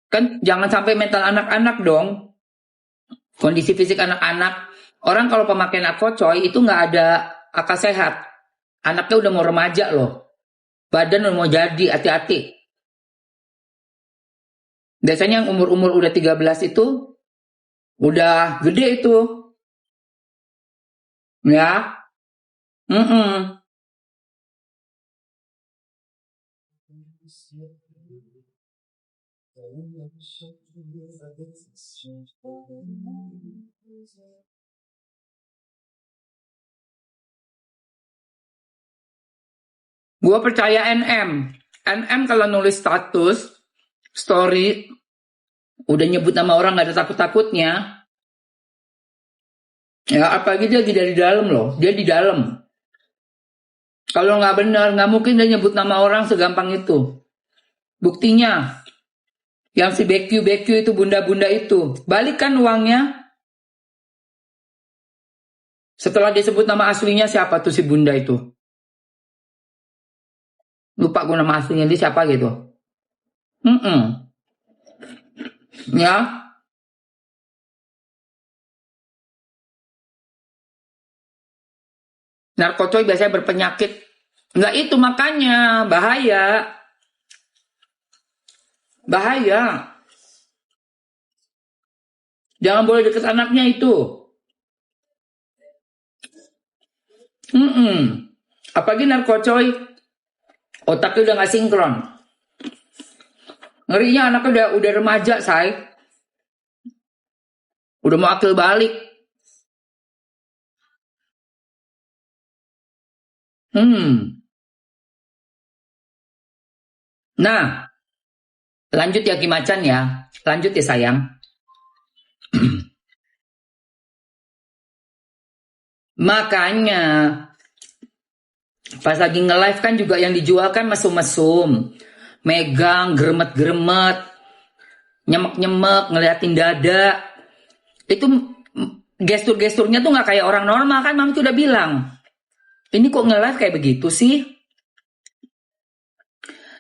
Kan jangan sampai mental anak-anak dong. Kondisi fisik anak-anak. Orang kalau pemakai narkocoy itu nggak ada akal sehat. Anaknya udah mau remaja loh. Badan udah mau jadi, hati-hati. Biasanya yang umur-umur udah 13 itu udah gede itu. Ya. Mm-mm. Gua percaya NM. NM kalau nulis status, story, udah nyebut nama orang gak ada takut-takutnya. Ya apalagi dia tidak di dalam loh. Dia di dalam. Kalau nggak benar, nggak mungkin dia nyebut nama orang segampang itu. Buktinya, yang si BQ itu bunda-bunda itu, balikan uangnya. Setelah disebut nama aslinya siapa tuh si bunda itu? Lupa gue nama aslinya dia siapa gitu. Ya, narkocoy biasanya berpenyakit. Nggak itu makanya bahaya. Bahaya. Jangan boleh deket anaknya itu. Apalagi narkocoy, otaknya udah nggak sinkron. Ngerinya anaknya udah remaja, say. Udah mau akil balik. Nah, lanjut ya Kimacan ya. Lanjut ya sayang. Makanya pas lagi nge-live kan juga yang dijual kan mesum-mesum. Megang, geremet-geremet, nyemek-nyemek, ngeliatin dada. Itu gestur-gesturnya tuh gak kayak orang normal kan, Mami tuh udah bilang. Ini kok nge-live kayak begitu sih?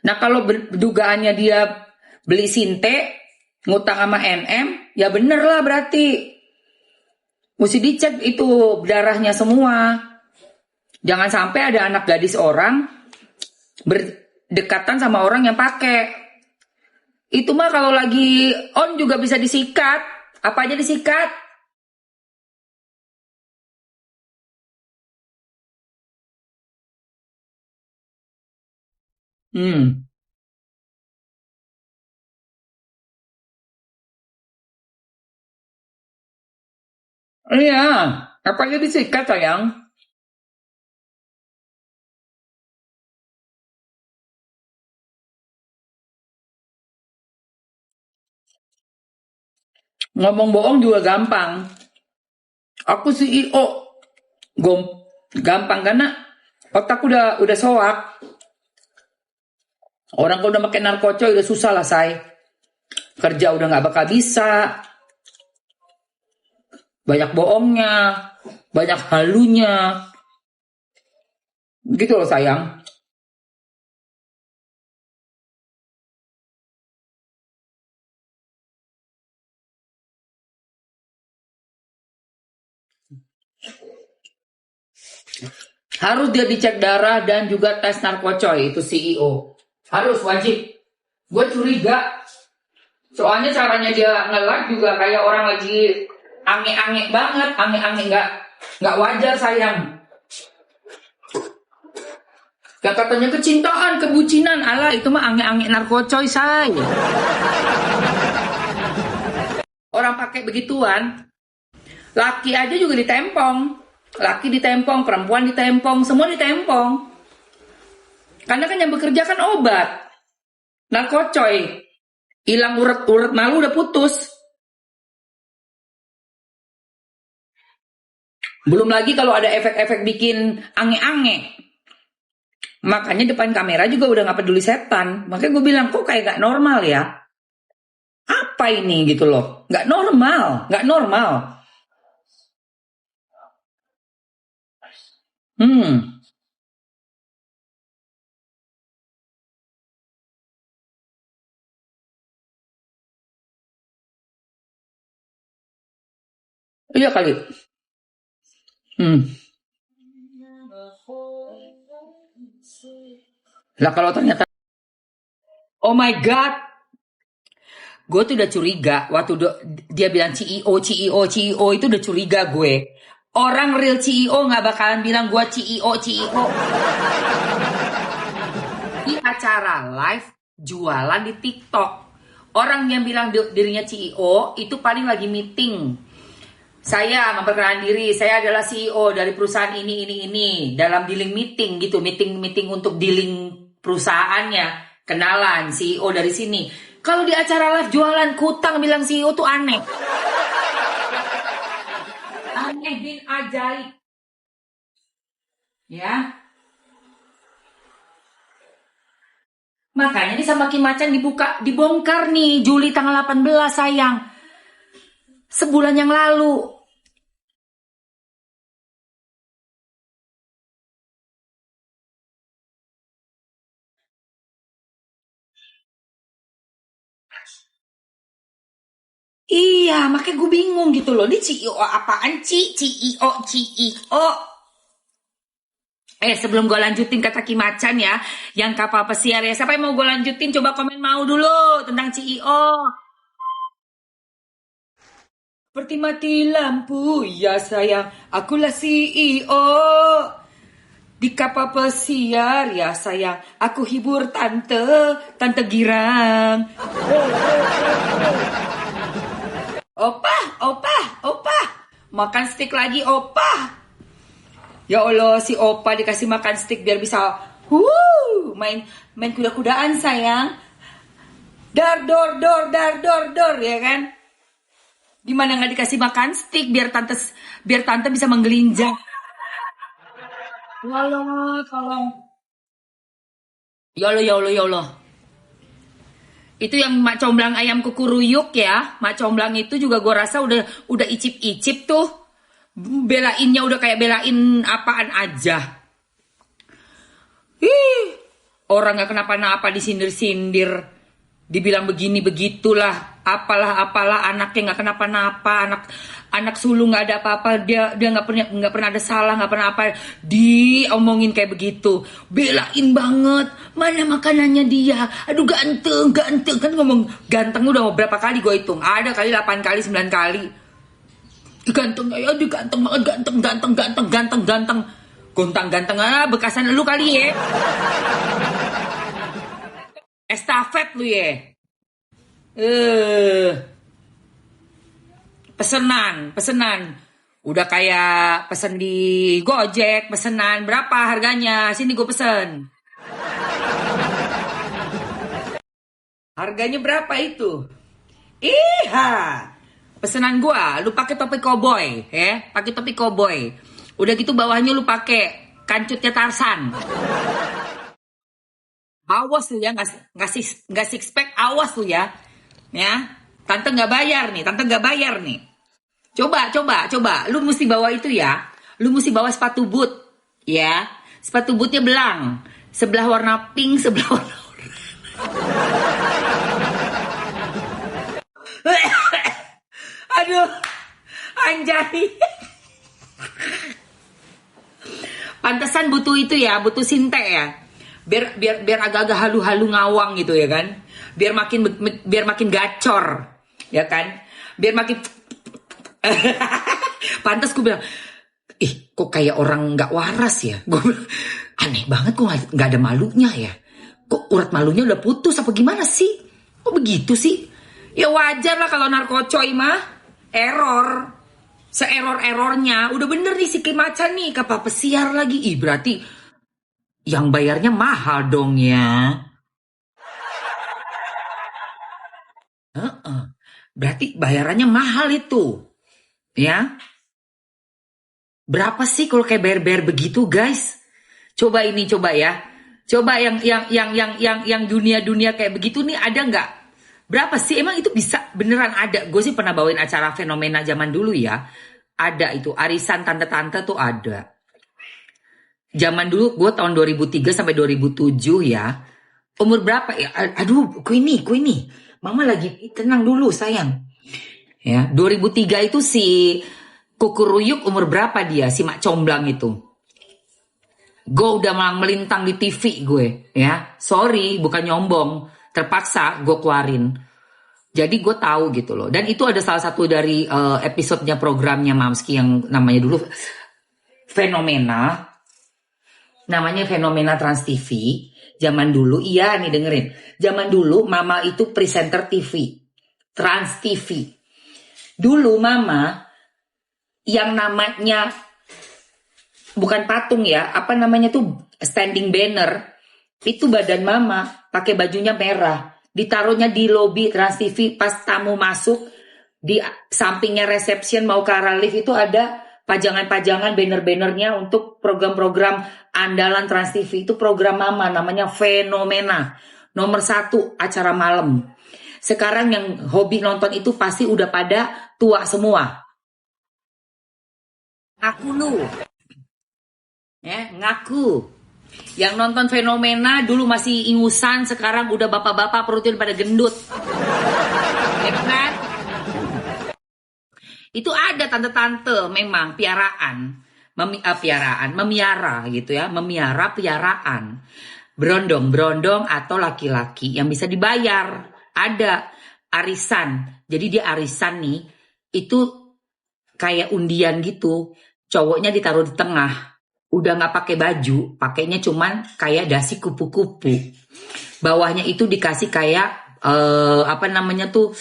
Nah kalau dugaannya dia beli sinte, ngutang sama NM, ya bener lah berarti. Mesti dicek itu darahnya semua. Jangan sampai ada anak gadis orang berdekatan sama orang yang pakai. Itu mah kalau lagi on juga bisa disikat. Apa aja disikat. Iya, apa aja disikat sayang. Ngomong bohong juga gampang. Aku CEO, gampang karena otak udah soak. Orang kalau udah pakai narkoba udah susah lah say. Kerja udah nggak bakal bisa. Banyak bohongnya, banyak halunya. Gitu loh sayang. Harus dia dicek darah dan juga tes narkocoy itu CEO. Harus wajib. Gue curiga. Soalnya caranya dia nge-live juga kayak orang lagi ange-ange banget, ange-ange nggak wajar sayang. Yang katanya kecintaan, kebucinan, ala itu mah ange-ange narkocoy say. Orang pakai begituan, laki aja juga ditempong. Laki ditempong, perempuan ditempong, semua ditempong. Karena kan yang bekerja kan obat. Narkocoy. Hilang uret-uret malu udah putus. Belum lagi kalau ada efek-efek bikin ange-ange. Makanya depan kamera juga udah gak peduli setan. Makanya gue bilang, kok kayak gak normal ya? Apa ini gitu loh? Gak normal, gak normal. Iya kali. Hmm. Lah kalau ternyata, oh my god, gue tuh udah curiga waktu dia bilang CEO, CEO, CEO itu udah curiga gue. Orang real CEO nggak bakalan bilang gue CEO, CEO. Di acara live jualan di TikTok. Orang yang bilang dirinya CEO itu paling lagi meeting. Saya memperkenalkan diri, saya adalah CEO dari perusahaan ini. Dalam dealing meeting gitu, meeting untuk dealing perusahaannya. Kenalan CEO dari sini. Kalau di acara live jualan kutang bilang CEO tuh aneh. Aneh bin ajaib. Ya. Makanya nih sama Kim Macan dibongkar nih Juli tanggal 18 sayang. Sebulan yang lalu. Iya, makanya gue bingung gitu loh. Ini CEO apaan, CEO, CEO. Sebelum gue lanjutin kata Kim Macan ya, yang kapal pesiar ya. Siapa yang mau gue lanjutin? Coba komen mau dulu tentang CEO. Seperti mati lampu, ya sayang, akulah CEO. Di kapal pesiar, ya sayang, aku hibur tante girang. Opa, makan steak lagi, opa. Ya Allah, si opa dikasih makan steak biar bisa main kuda-kudaan sayang. Dar dor ya kan. Gimana nggak dikasih makan steak biar tante bisa menggelinjang. Ya Allah, tolong. Ya Allah. Itu yang mak comblang ayam kukuruyuk ya. Mak comblang itu juga gue rasa udah icip-icip tuh. Belainnya udah kayak belain apaan aja. Orang nggak kenapa-napa disindir-sindir, dibilang begini begitulah, apalah anaknya nggak kenapa-napa, anak sulung nggak ada apa-apa, dia nggak pernah ada salah, nggak pernah apa, diomongin kayak begitu, belain banget, mana makanannya dia, aduh ganteng kan ngomong ganteng udah berapa kali gue hitung, ada kali 8 kali 9 kali, ganteng ya, aduh ganteng banget, ganteng. Gontang ganteng bekasan lu kali ya. Estafet lu ya. Pesenan. Udah kayak pesen di Gojek, pesenan berapa harganya? Sini gue pesen. Harganya berapa itu? Iha. Pesenan gua, lu pakai topi koboi, ya, pakai topi koboi. Udah gitu bawahnya lu pakai kancutnya Tarsan. Awas lu ya, nggak six pack, awas lu ya. Ya, tante nggak bayar nih. Coba, lu mesti bawa itu ya. Lu mesti bawa sepatu boot, ya. Sepatu bootnya belang, sebelah warna pink, sebelah warna aduh, anjay. Pantesan butuh itu ya, butuh sinte ya. Biar agak-agak halu-halu ngawang gitu ya kan. Biar makin gacor, ya kan. Biar makin pantas gue bilang, kok kayak orang nggak waras ya. Gue bilang, aneh banget kok nggak ada malunya ya. Kok urat malunya udah putus apa gimana sih? Kok begitu sih? Ya wajar lah kalau narkocoy mah. Error. Se-error-errornya. Udah bener nih si Kim Macan nih. Kapal pesiar lagi. Berarti yang bayarnya mahal dong ya. Berarti bayarannya mahal itu. Ya. Berapa sih kalau kayak bayar-bayar begitu guys? Coba ya. Coba yang dunia kayak begitu nih ada nggak? Berapa sih? Emang itu bisa beneran ada? Gue sih pernah bawain acara fenomena zaman dulu ya. Ada itu, arisan tante-tante tuh ada. Zaman dulu gue tahun 2003 sampai 2007 ya. Umur berapa ya? Aduh, Queenie. Mama lagi tenang dulu sayang. Ya, 2003 itu si Kukuruyuk umur berapa dia, si Mak Comblang itu? Gue udah malang melintang di TV gue, ya. Sorry, bukan nyombong. Terpaksa gue keluarin. Jadi gue tahu gitu loh. Dan itu ada salah satu dari episodenya programnya Mamski yang namanya dulu Fenomena. Namanya Fenomena Trans TV. Zaman dulu, iya nih dengerin. Zaman dulu Mama itu presenter TV. Trans TV. Dulu Mama yang namanya bukan patung ya, apa namanya tuh standing banner. Itu badan Mama pakai bajunya merah. Ditaruhnya di lobi Trans TV pas tamu masuk, di sampingnya reception mau ke arah lift itu ada pajangan-pajangan banner-bannernya untuk program-program andalan Trans TV. Itu program Mama namanya Fenomena, nomor 1 acara malam. Sekarang yang hobi nonton itu pasti udah pada tua semua. Aku lu ya, ngaku yang nonton Fenomena dulu masih ingusan, sekarang udah bapak-bapak perutnya pada gendut. Ya kan? Itu ada tante-tante memang piaraan, memiara gitu ya, memiara piaraan. Berondong-berondong atau laki-laki yang bisa dibayar. Ada arisan. Jadi dia arisan nih, itu kayak undian gitu. Cowoknya ditaruh di tengah. Udah nggak pakai baju, pakainya cuman kayak dasi kupu-kupu. Bawahnya itu dikasih kayak apa namanya tuh,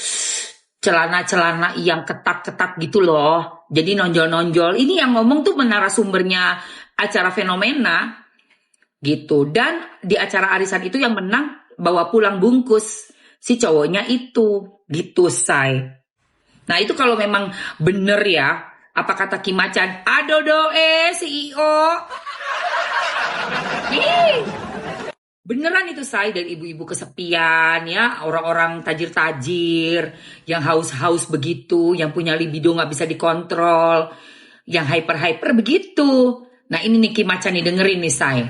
celana-celana yang ketat-ketat gitu loh. Jadi nonjol-nonjol. Ini yang ngomong tuh narasumbernya acara Fenomena gitu. Dan di acara arisan itu yang menang bawa pulang bungkus si cowoknya itu gitu, say. Nah itu kalau memang bener ya, apa kata Kim Macan? Adodo CEO. Beneran itu, say, dari ibu-ibu kesepian ya, orang-orang tajir-tajir yang haus-haus begitu, yang punya libido nggak bisa dikontrol, yang hyper-hyper begitu. Nah ini nih Kim Macan nih, dengerin nih, say.